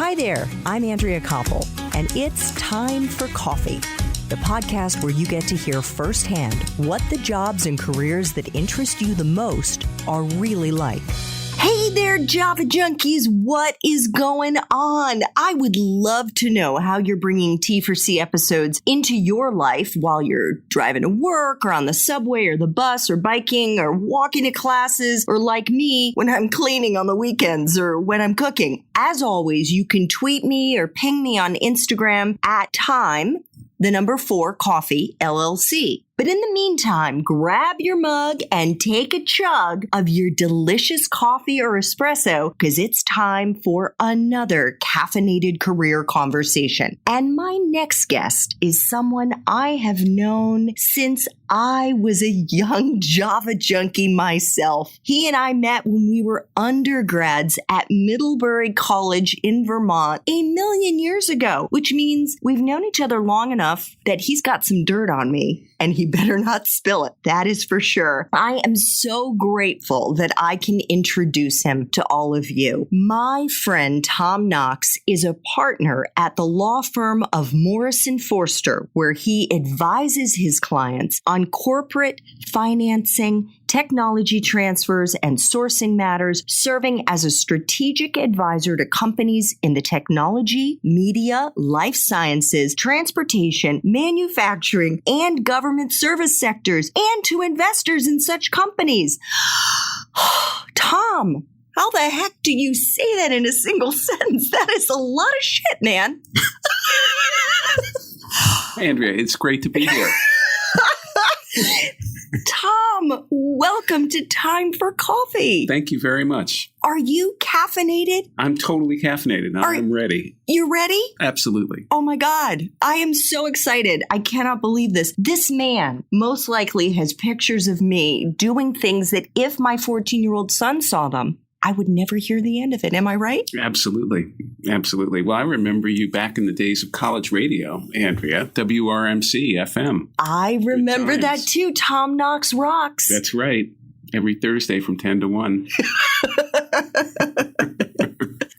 Hi there, I'm Andrea Koppel, and it's time for coffee, the podcast where you get to hear firsthand what the jobs and careers that interest you the most are really like. Hey there, Java junkies, what is going on? I would love to know how you're bringing T4C episodes into your life while you're driving to work or on the subway or the bus or biking or walking to classes, or like me, when I'm cleaning on the weekends or when I'm cooking. As always, you can tweet me or ping me on Instagram at time4coffee LLC. But in the meantime, grab your mug and take a chug of your delicious coffee or espresso, because it's time for another caffeinated career conversation. And my next guest is someone I have known since I was a young Java junkie myself. He and I met when we were undergrads at Middlebury College in Vermont a million years ago, which means we've known each other long enough that he's got some dirt on me. And he better not spill it. That is for sure. I am so grateful that I can introduce him to all of you. My friend Tom Knox is a partner at the law firm of Morrison Foerster, where he advises his clients on corporate financing, technology transfers, and sourcing matters, serving as a strategic advisor to companies in the technology, media, life sciences, transportation, manufacturing, and government service sectors, and to investors in such companies. Tom, how the heck do you say that in a single sentence? That is a lot of shit, man. Andrea, it's great to be here. Tom, welcome to Time for Coffee. Thank you very much. Are you caffeinated? I'm totally caffeinated. I'm ready. You ready? Absolutely. Oh my God. I am so excited. I cannot believe this. This man most likely has pictures of me doing things that if my 14-year-old son saw them, I would never hear the end of it. Am I right? Absolutely. Absolutely. Well, I remember you back in the days of college radio, Andrea, WRMC FM. I remember that too. Tom Knox rocks. That's right. Every Thursday from 10 to 1.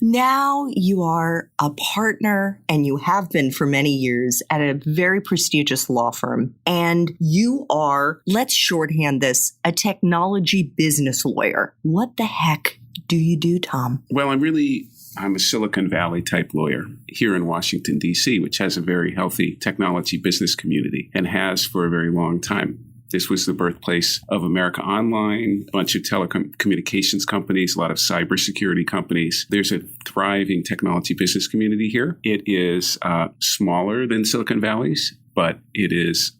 Now you are a partner, and you have been for many years, at a very prestigious law firm. And you are, let's shorthand this, a technology business lawyer. What the heck do you do, Tom? Well, I'm a Silicon Valley type lawyer here in Washington, D.C., which has a very healthy technology business community and has for a very long time. This was the birthplace of America Online, a bunch of telecommunications companies, a lot of cybersecurity companies. There's a thriving technology business community here. It is smaller than Silicon Valley's, but it's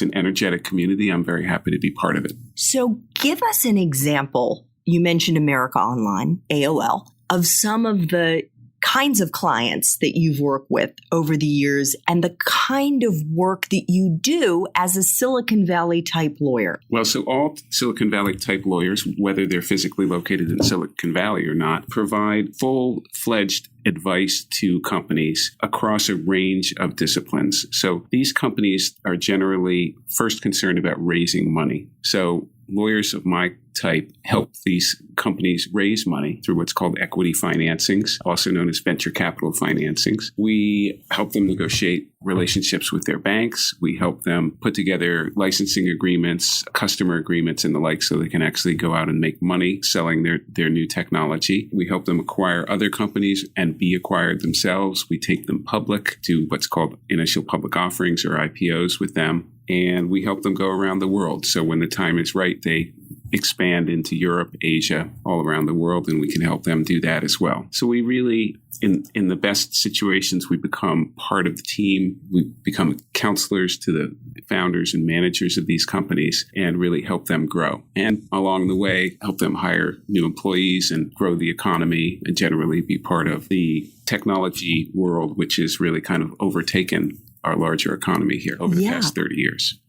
an energetic community. I'm very happy to be part of it. So give us an example. You mentioned America Online, AOL, of some of the kinds of clients that you've worked with over the years and the kind of work that you do as a Silicon Valley type lawyer. Well, so all Silicon Valley type lawyers, whether they're physically located in Silicon Valley or not, provide full-fledged advice to companies across a range of disciplines. So these companies are generally first concerned about raising money. So lawyers of my type help these companies raise money through what's called equity financings, also known as venture capital financings. We help them negotiate relationships with their banks. We help them put together licensing agreements, customer agreements, and the like, so they can actually go out and make money selling their new technology. We help them acquire other companies and be acquired themselves. We take them public, do what's called initial public offerings or IPOs with them. And we help them go around the world. So when the time is right, they expand into Europe, Asia, all around the world, and we can help them do that as well. So we really, in the best situations, we become part of the team. We become counselors to the founders and managers of these companies and really help them grow. And along the way, help them hire new employees and grow the economy and generally be part of the technology world, which has really kind of overtaken our larger economy here over the past 30 years.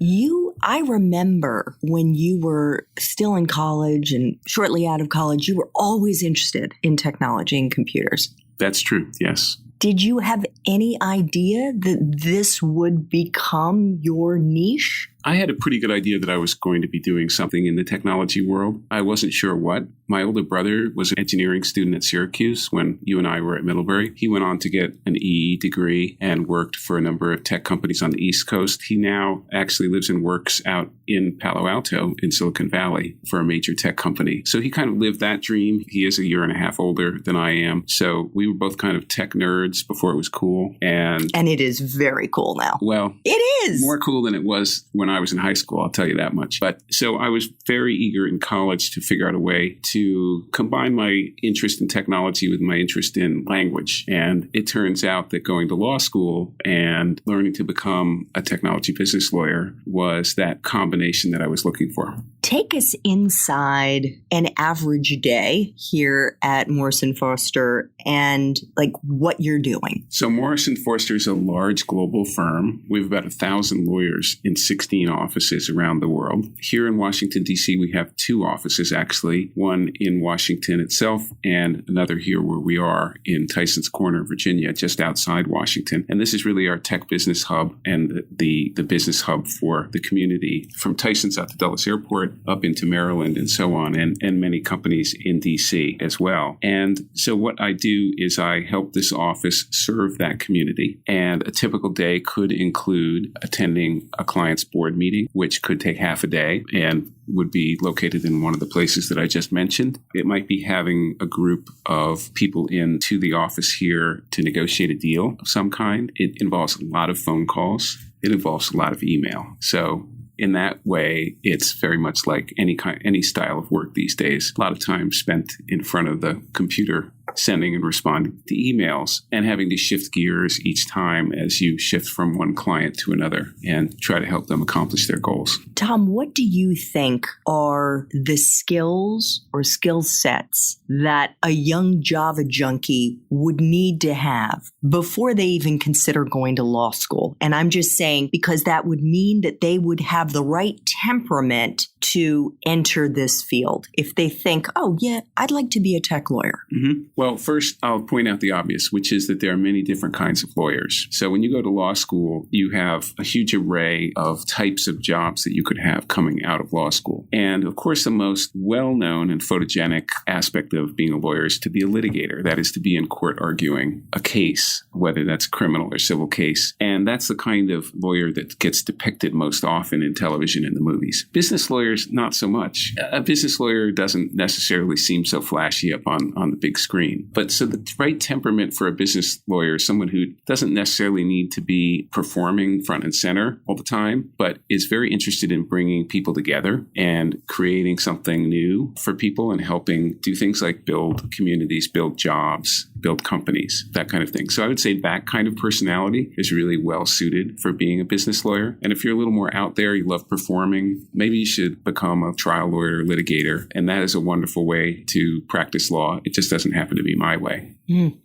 I remember when you were still in college and shortly out of college, you were always interested in technology and computers. That's true, yes. Did you have any idea that this would become your niche? I had a pretty good idea that I was going to be doing something in the technology world. I wasn't sure what. My older brother was an engineering student at Syracuse when you and I were at Middlebury. He went on to get an EE degree and worked for a number of tech companies on the East Coast. He now actually lives and works out in Palo Alto in Silicon Valley for a major tech company. So he kind of lived that dream. He is a year and a half older than I am. So we were both kind of tech nerds before it was cool. And it is very cool now. Well, it is more cool than it was when I was in high school, I'll tell you that much. But so I was very eager in college to figure out a way to combine my interest in technology with my interest in language. And it turns out that going to law school and learning to become a technology business lawyer was that combination that I was looking for. Take us inside an average day here at Morrison Foerster and like what you're doing. So Morrison Foerster is a large global firm. We have about 1,000 lawyers in 16 offices around the world. Here in Washington, D.C., we have 2 offices, actually, one in Washington itself and another here where we are in Tyson's Corner, Virginia, just outside Washington. And this is really our tech business hub and the business hub for the community from Tyson's out to Dulles Airport up into Maryland and so on, and many companies in D.C. as well. And so what I do is I help this office serve that community. And a typical day could include attending a client's board meeting, which could take half a day and would be located in one of the places that I just mentioned. It might be having a group of people into the office here to negotiate a deal of some kind. It involves a lot of phone calls. It involves a lot of email. So in that way, it's very much like any style of work these days. A lot of time spent in front of the computer, sending and responding to emails and having to shift gears each time as you shift from one client to another and try to help them accomplish their goals. Tom, what do you think are the skills or skill sets that a young Java junkie would need to have before they even consider going to law school? And I'm just saying because that would mean that they would have the right temperament to enter this field if they think, oh, yeah, I'd like to be a tech lawyer. Mm-hmm. Well, first, I'll point out the obvious, which is that there are many different kinds of lawyers. So when you go to law school, you have a huge array of types of jobs that you could have coming out of law school. And of course, the most well-known and photogenic aspect of being a lawyer is to be a litigator. That is to be in court arguing a case, whether that's a criminal or civil case. And that's the kind of lawyer that gets depicted most often in television and the movies. Business lawyers, not so much. A business lawyer doesn't necessarily seem so flashy up on the big screen. But so the right temperament for a business lawyer is someone who doesn't necessarily need to be performing front and center all the time, but is very interested in bringing people together and creating something new for people and helping do things like build communities, build jobs, build companies, that kind of thing. So I would say that kind of personality is really well suited for being a business lawyer. And if you're a little more out there, you love performing, maybe you should become a trial lawyer or litigator. And that is a wonderful way to practice law. It just doesn't happen to be my way.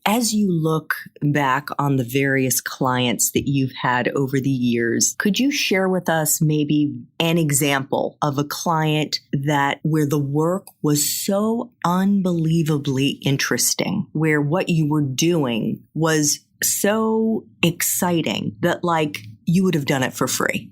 As you look back on the various clients that you've had over the years, could you share with us maybe an example of a client that where the work was so unbelievably interesting, where what you were doing was so exciting that like you would have done it for free?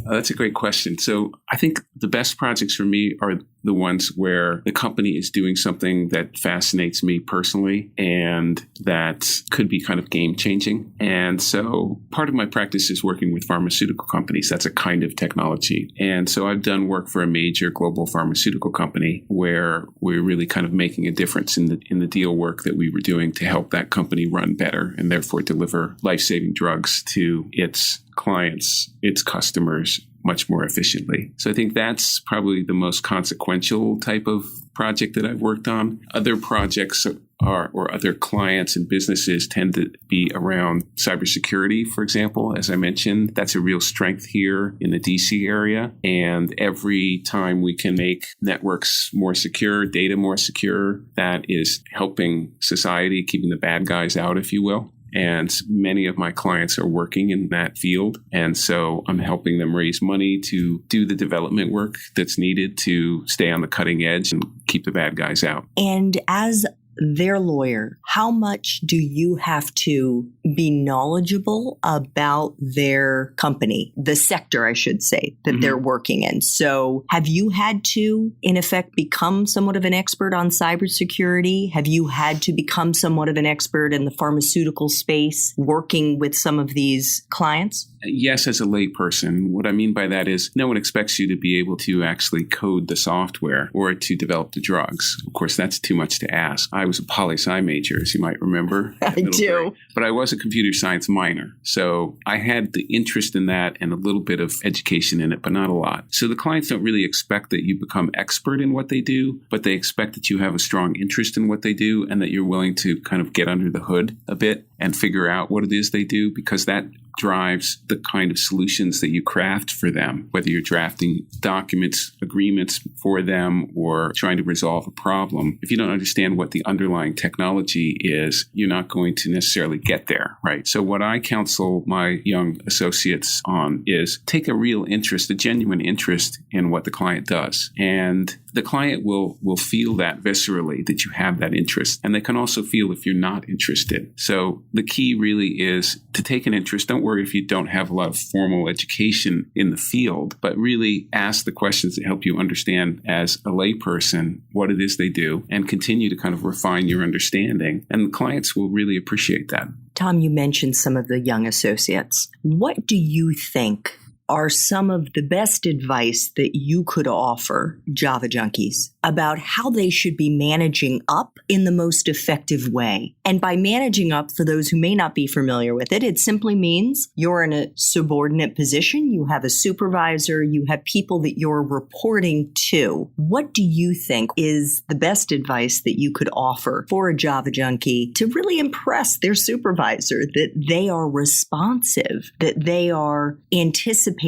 That's a great question. So I think the best projects for me are the ones where the company is doing something that fascinates me personally and that could be kind of game changing. And so part of my practice is working with pharmaceutical companies. That's a kind of technology. And so I've done work for a major global pharmaceutical company where we're really kind of making a difference in the deal work that we were doing to help that company run better and therefore deliver life-saving drugs to its clients, its customers, much more efficiently. So I think that's probably the most consequential type of project that I've worked on. Other projects or other clients and businesses tend to be around cybersecurity, for example. As I mentioned, that's a real strength here in the DC area. And every time we can make networks more secure, data more secure, that is helping society, keeping the bad guys out, if you will. And many of my clients are working in that field. And so I'm helping them raise money to do the development work that's needed to stay on the cutting edge and keep the bad guys out. And as their lawyer, how much do you have to be knowledgeable about their company, the sector, I should say, that they're working in? So have you had to, in effect, become somewhat of an expert on cybersecurity? Have you had to become somewhat of an expert in the pharmaceutical space working with some of these clients? Yes, as a layperson. What I mean by that is no one expects you to be able to actually code the software or to develop the drugs. Of course, that's too much to ask. I was a poli-sci major, as you might remember. I do. But I was a computer science minor. So I had the interest in that and a little bit of education in it, but not a lot. So the clients don't really expect that you become expert in what they do, but they expect that you have a strong interest in what they do and that you're willing to kind of get under the hood a bit and figure out what it is they do, because that drives the kind of solutions that you craft for them, whether you're drafting documents, agreements for them, or trying to resolve a problem. If you don't understand what the underlying technology is, you're not going to necessarily get there, right? So what I counsel my young associates on is take a real interest, a genuine interest in what the client does. And the client will feel that viscerally, that you have that interest. And they can also feel if you're not interested. So the key really is to take an interest. Don't worry if you don't have a lot of formal education in the field, but really ask the questions that help you understand as a layperson what it is they do and continue to kind of refine your understanding. And the clients will really appreciate that. Tom, you mentioned some of the young associates. What do you think are some of the best advice that you could offer Java junkies about how they should be managing up in the most effective way? And by managing up, for those who may not be familiar with it, it simply means you're in a subordinate position, you have a supervisor, you have people that you're reporting to. What do you think is the best advice that you could offer for a Java junkie to really impress their supervisor, that they are responsive, that they are anticipating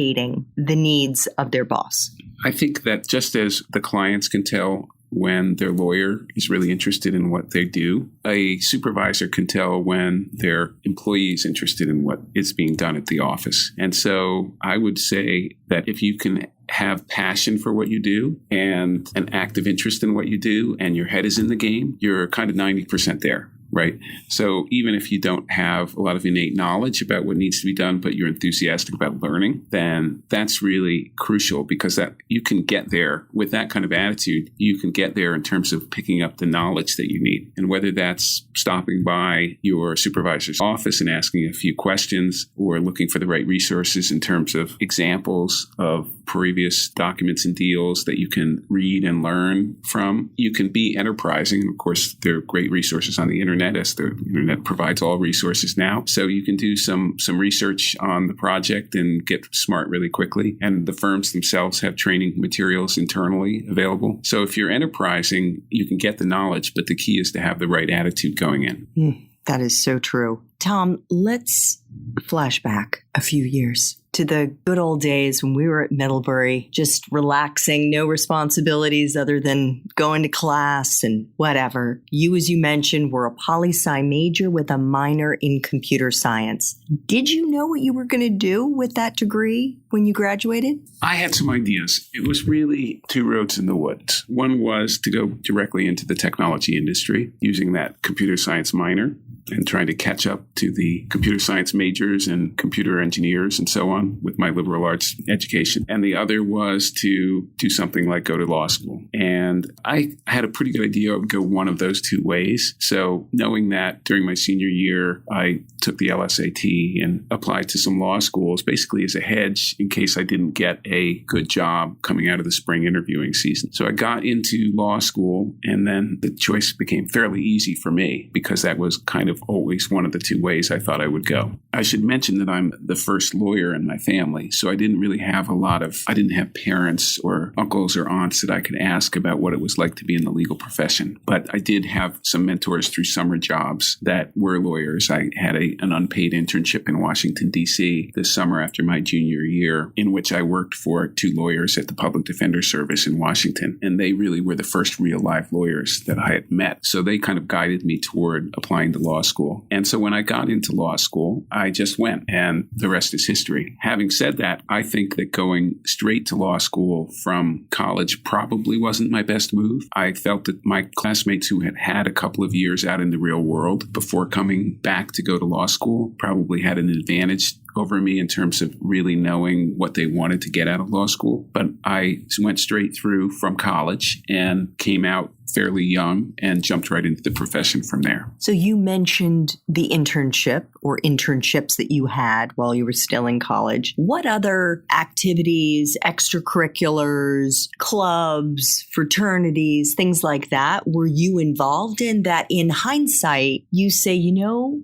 the needs of their boss? I think that just as the clients can tell when their lawyer is really interested in what they do, a supervisor can tell when their employee is interested in what is being done at the office. And so I would say that if you can have passion for what you do and an active interest in what you do and your head is in the game, you're kind of 90% there. Right. So even if you don't have a lot of innate knowledge about what needs to be done, but you're enthusiastic about learning, then that's really crucial, because that you can get there with that kind of attitude. You can get there in terms of picking up the knowledge that you need. And whether that's stopping by your supervisor's office and asking a few questions, or looking for the right resources in terms of examples of previous documents and deals that you can read and learn from. You can be enterprising. And of course, there are great resources on the internet, as the internet provides all resources now. So you can do some research on the project and get smart really quickly. And the firms themselves have training materials internally available. So if you're enterprising, you can get the knowledge, but the key is to have the right attitude going in. That is so true. Tom, let's flash back a few years to the good old days when we were at Middlebury, just relaxing, no responsibilities other than going to class and whatever. You, as you mentioned, were a poli-sci major with a minor in computer science. Did you know what you were going to do with that degree when you graduated? I had some ideas. It was really two roads in the woods. One was to go directly into the technology industry using that computer science minor and trying to catch up to the computer science majors and computer engineers and so on with my liberal arts education. And the other was to do something like go to law school. And I had a pretty good idea I would go one of those two ways. So knowing that during my senior year, I took the LSAT and applied to some law schools, basically as a hedge in case I didn't get a good job coming out of the spring interviewing season. So I got into law school, and then the choice became fairly easy for me because that was kind of always one of the two ways I thought I would go. I should mention that I'm the first lawyer in my family, so I didn't really have I didn't have parents or uncles or aunts that I could ask about what it was like to be in the legal profession. But I did have some mentors through summer jobs that were lawyers. I had an unpaid internship in Washington, D.C. this summer after my junior year, in which I worked for two lawyers at the Public Defender Service in Washington. And they really were the first real live lawyers that I had met. So they kind of guided me toward applying to law school. And so when I got got into law school, I just went, and the rest is history. Having said that, I think that going straight to law school from college probably wasn't my best move. I felt that my classmates who had had a couple of years out in the real world before coming back to go to law school probably had an advantage over me in terms of really knowing what they wanted to get out of law school. But I went straight through from college and came out fairly young and jumped right into the profession from there. So you mentioned the internship or internships that you had while you were still in college. What other activities, extracurriculars, clubs, fraternities, things like that were you involved in that in hindsight you say,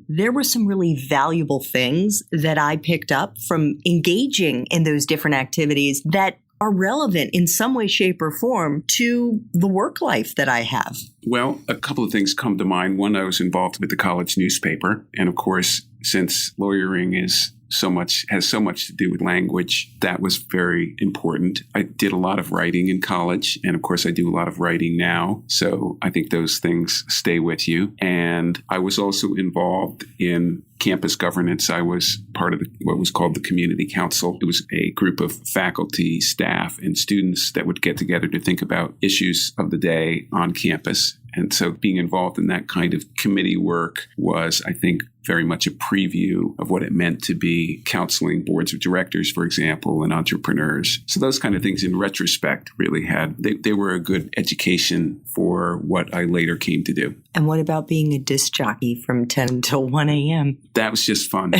there were some really valuable things that I picked up from engaging in those different activities that are relevant in some way, shape, or form to the work life that I have? Well, a couple of things come to mind. One, I was involved with the college newspaper. And of course, since lawyering has so much to do with language, that was very important. I did a lot of writing in college. And of course, I do a lot of writing now. So I think those things stay with you. And I was also involved in campus governance. I was part of what was called the Community Council. It was a group of faculty, staff, and students that would get together to think about issues of the day on campus. And so being involved in that kind of committee work was, I think, very much a preview of what it meant to be counseling boards of directors, for example, and entrepreneurs. So those kind of things in retrospect really they were a good education for what I later came to do. And what about being a disc jockey from 10 until 1 a.m.? That was just fun.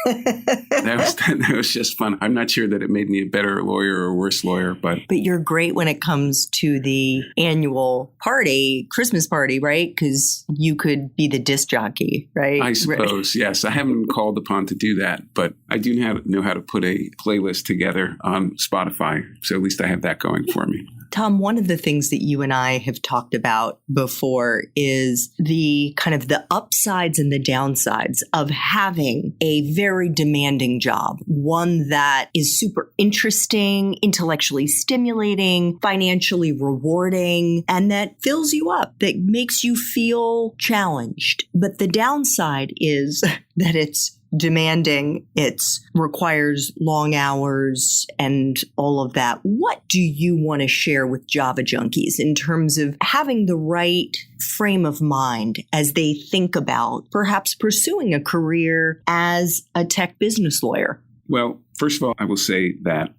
That was just fun. I'm not sure that it made me a better lawyer or worse lawyer, but you're great when it comes to the annual party, Christmas party, right? Because you could be the disc jockey, right? I suppose, yes. I haven't been called upon to do that, but I do know how to put a playlist together on Spotify. So at least I have that going for me. Tom, one of the things that you and I have talked about before is the kind of the upsides and the downsides of having a very demanding job, one that is super interesting, intellectually stimulating, financially rewarding, and that fills you up, that makes you feel challenged. But the downside is that it's demanding, it requires long hours and all of that. What do you want to share with Java junkies in terms of having the right frame of mind as they think about perhaps pursuing a career as a tech business lawyer? Well, first of all, I will say that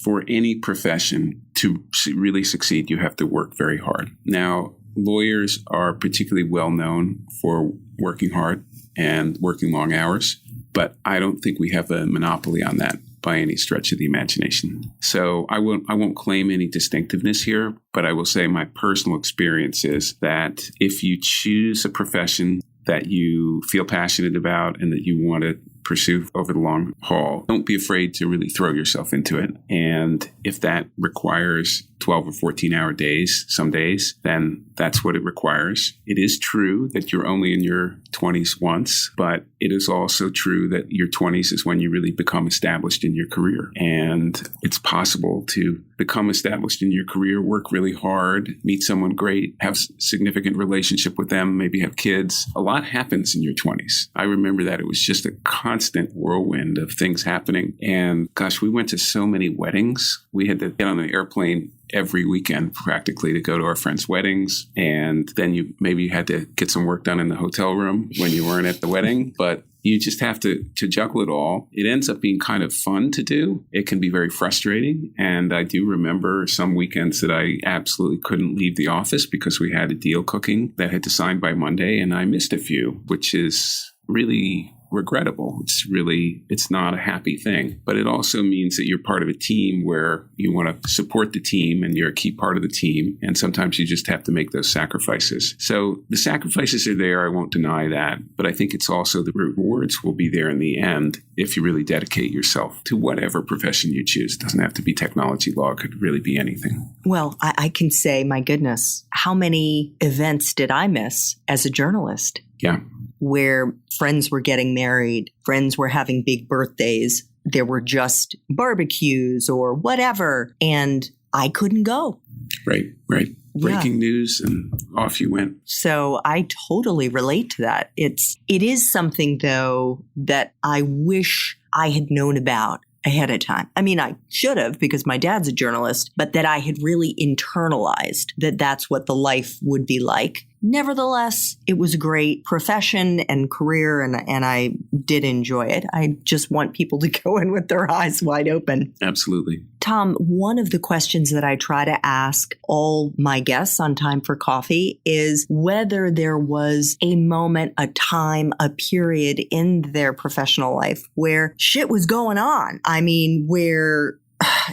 for any profession to really succeed, you have to work very hard. Now, lawyers are particularly well known for working hard and working long hours. But I don't think we have a monopoly on that by any stretch of the imagination. So I won't claim any distinctiveness here, but I will say my personal experience is that if you choose a profession that you feel passionate about and that you want to pursue over the long haul, don't be afraid to really throw yourself into it. And if that requires 12 or 14-hour days, some days, then that's what it requires. It is true that you're only in your 20s once, but it is also true that your 20s is when you really become established in your career. And it's possible to become established in your career, work really hard, meet someone great, have a significant relationship with them, maybe have kids. A lot happens in your 20s. I remember that it was just a constant whirlwind of things happening. And gosh, we went to so many weddings. We had to get on an airplane every weekend practically to go to our friends' weddings. And then you had to get some work done in the hotel room when you weren't at the wedding. But you just have to juggle it all. It ends up being kind of fun to do. It can be very frustrating. And I do remember some weekends that I absolutely couldn't leave the office because we had a deal cooking that had to sign by Monday. And I missed a few, which is really regrettable. It's not a happy thing, but it also means that you're part of a team where you want to support the team and you're a key part of the team. And sometimes you just have to make those sacrifices. So the sacrifices are there. I won't deny that, but I think it's also the rewards will be there in the end if you really dedicate yourself to whatever profession you choose. It doesn't have to be technology law. It could really be anything. Well, I can say, my goodness, how many events did I miss as a journalist? Yeah. Where friends were getting married, friends were having big birthdays, there were just barbecues or whatever, and I couldn't go. Right. breaking news, and off you went. So I totally relate to that. It is something, though, that I wish I had known about ahead of time. I mean, I should have, because my dad's a journalist, but that I had really internalized that that's what the life would be like. Nevertheless, it was a great profession and career, and I did enjoy it. I just want people to go in with their eyes wide open. Absolutely. Tom, one of the questions that I try to ask all my guests on Time for Coffee is whether there was a moment, a time, a period in their professional life where shit was going on. I mean, where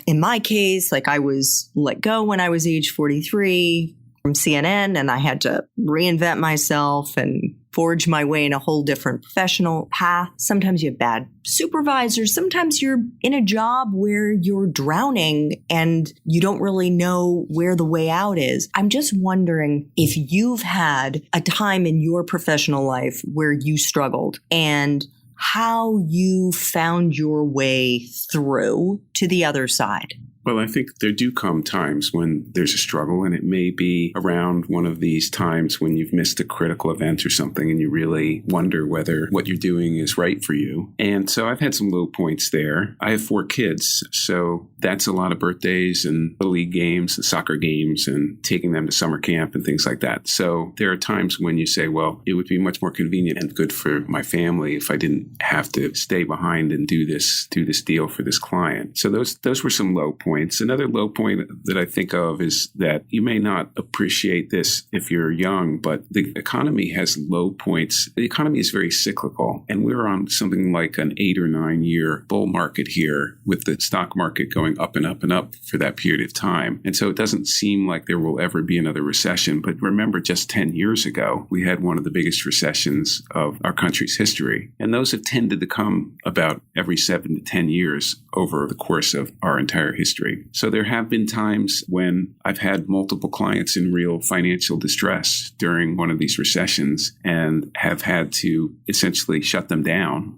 in my case, like I was let go when I was age 43 from CNN, and I had to reinvent myself and forge my way in a whole different professional path. Sometimes you have bad supervisors. Sometimes you're in a job where you're drowning and you don't really know where the way out is. I'm just wondering if you've had a time in your professional life where you struggled and how you found your way through to the other side. Well, I think there do come times when there's a struggle, and it may be around one of these times when you've missed a critical event or something and you really wonder whether what you're doing is right for you. And so I've had some low points there. I have 4 kids, so that's a lot of birthdays and little league games and soccer games and taking them to summer camp and things like that. So there are times when you say, well, it would be much more convenient and good for my family if I didn't have to stay behind and do this deal for this client. So those were some low points. Another low point that I think of is that you may not appreciate this if you're young, but the economy has low points. The economy is very cyclical, and we're on something like an 8 or 9 year bull market here, with the stock market going up and up and up for that period of time. And so it doesn't seem like there will ever be another recession. But remember, just 10 years ago, we had one of the biggest recessions of our country's history. And those have tended to come about every 7 to 10 years over the course of our entire history. So there have been times when I've had multiple clients in real financial distress during one of these recessions and have had to essentially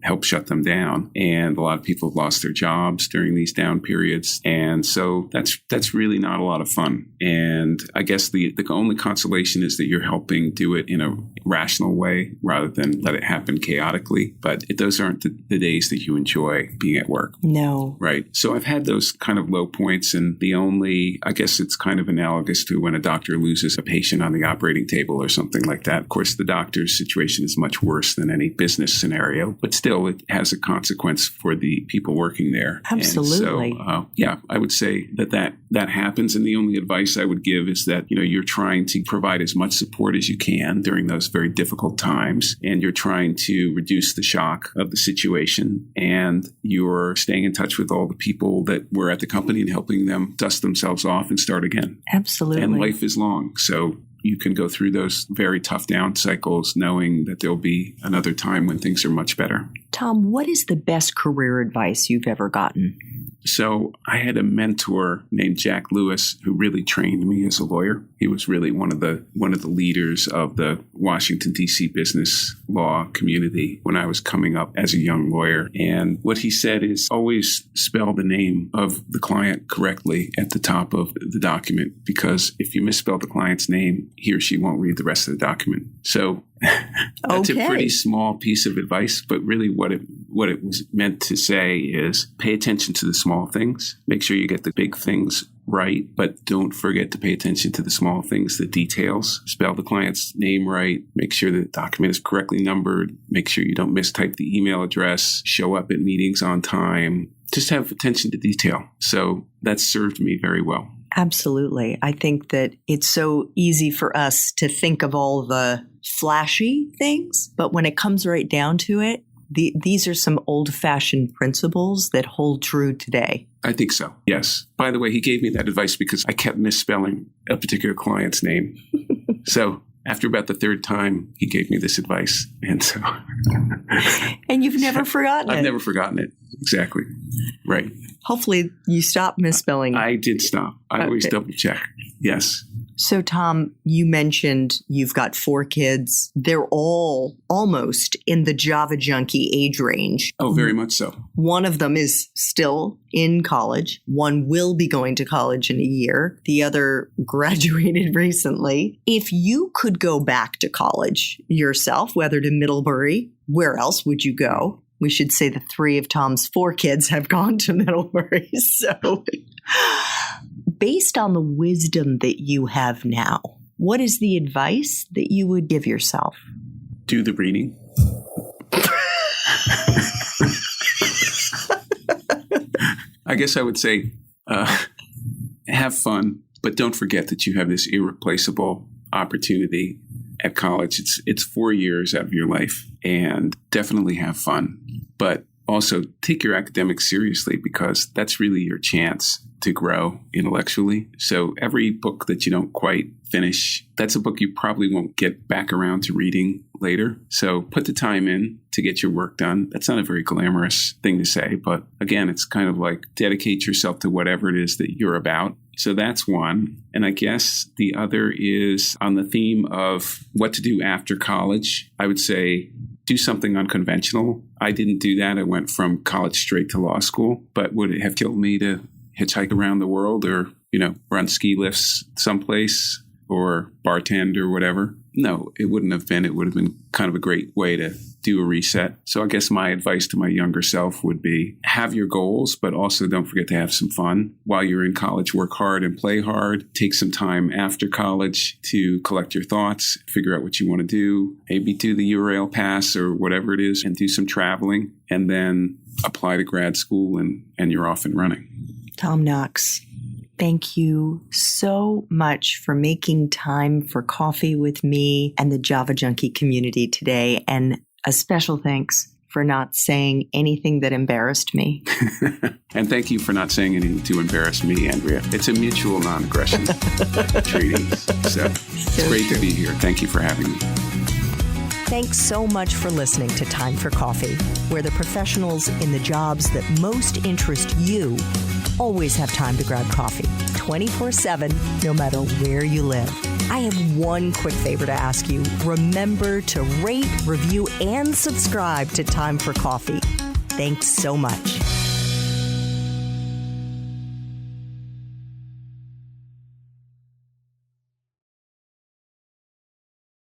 help shut them down. And a lot of people have lost their jobs during these down periods. And so that's really not a lot of fun. And I guess the only consolation is that you're helping do it in a rational way rather than let it happen chaotically. But those aren't the days that you enjoy being at work. No. Right. So I've had those kind of low points, and I guess it's kind of analogous to when a doctor loses a patient on the operating table or something like that. Of course, the doctor's situation is much worse than any business scenario, but still it has a consequence for the people working there. Absolutely. And so, I would say that happens. And the only advice I would give is that, you're trying to provide as much support as you can during those very difficult times. And you're trying to reduce the shock of the situation. And you're staying in touch with all the people that were at the company and helping them dust themselves off and start again. Absolutely. And life is long. So you can go through those very tough down cycles knowing that there'll be another time when things are much better. Tom, what is the best career advice you've ever gotten? So I had a mentor named Jack Lewis who really trained me as a lawyer. He was really one of the leaders of the Washington, D.C. business law community when I was coming up as a young lawyer. And what he said is always spell the name of the client correctly at the top of the document, because if you misspell the client's name, he or she won't read the rest of the document. So that's a pretty small piece of advice, but really what it was meant to say is pay attention to the small things. Make sure you get the big things right, but don't forget to pay attention to the small things, the details. Spell the client's name right. Make sure the document is correctly numbered. Make sure you don't mistype the email address. Show up at meetings on time. Just have attention to detail. So that's served me very well. Absolutely. I think that it's so easy for us to think of all the flashy things, but when it comes right down to it, these are some old-fashioned principles that hold true today. I think so, yes. By the way, he gave me that advice because I kept misspelling a particular client's name. So after about the 3rd time, he gave me this advice. And so... And you've never forgotten it. I've never forgotten it. Exactly. Right. Hopefully you stop misspelling. I did stop. I always double check. Yes. So, Tom, you mentioned you've got 4 kids. They're all almost in the Java junkie age range. Oh, very much so. One of them is still in college. One will be going to college in a year. The other graduated recently. If you could go back to college yourself, whether to Middlebury, where else would you go? We should say the 3 of Tom's 4 kids have gone to Middlebury. So based on the wisdom that you have now, what is the advice that you would give yourself? Do the reading. I guess I would say have fun, but don't forget that you have this irreplaceable opportunity at college. It's 4 years out of your life, and definitely have fun. But also take your academics seriously, because that's really your chance to grow intellectually. So every book that you don't quite finish, that's a book you probably won't get back around to reading later. So put the time in to get your work done. That's not a very glamorous thing to say, but again, it's kind of like dedicate yourself to whatever it is that you're about. So that's one. And I guess the other is on the theme of what to do after college. I would say do something unconventional. I didn't do that. I went from college straight to law school, but would it have killed me to hitchhike around the world or, run ski lifts someplace or bartend or whatever? No, it wouldn't have been. It would have been kind of a great way to do a reset. So I guess my advice to my younger self would be have your goals, but also don't forget to have some fun. While you're in college, work hard and play hard. Take some time after college to collect your thoughts, figure out what you want to do, maybe do the URL pass or whatever it is, and do some traveling, and then apply to grad school, and you're off and running. Tom Knox, thank you so much for making time for coffee with me and the Java Junkie community today. And a special thanks for not saying anything that embarrassed me. And thank you for not saying anything to embarrass me, Andrea. It's a mutual non-aggression treaty. So it's great to be here. Thank you for having me. Thanks so much for listening to Time for Coffee, where the professionals in the jobs that most interest you always have time to grab coffee 24/7, no matter where you live. I have one quick favor to ask you. Remember to rate, review, and subscribe to Time for Coffee. Thanks so much.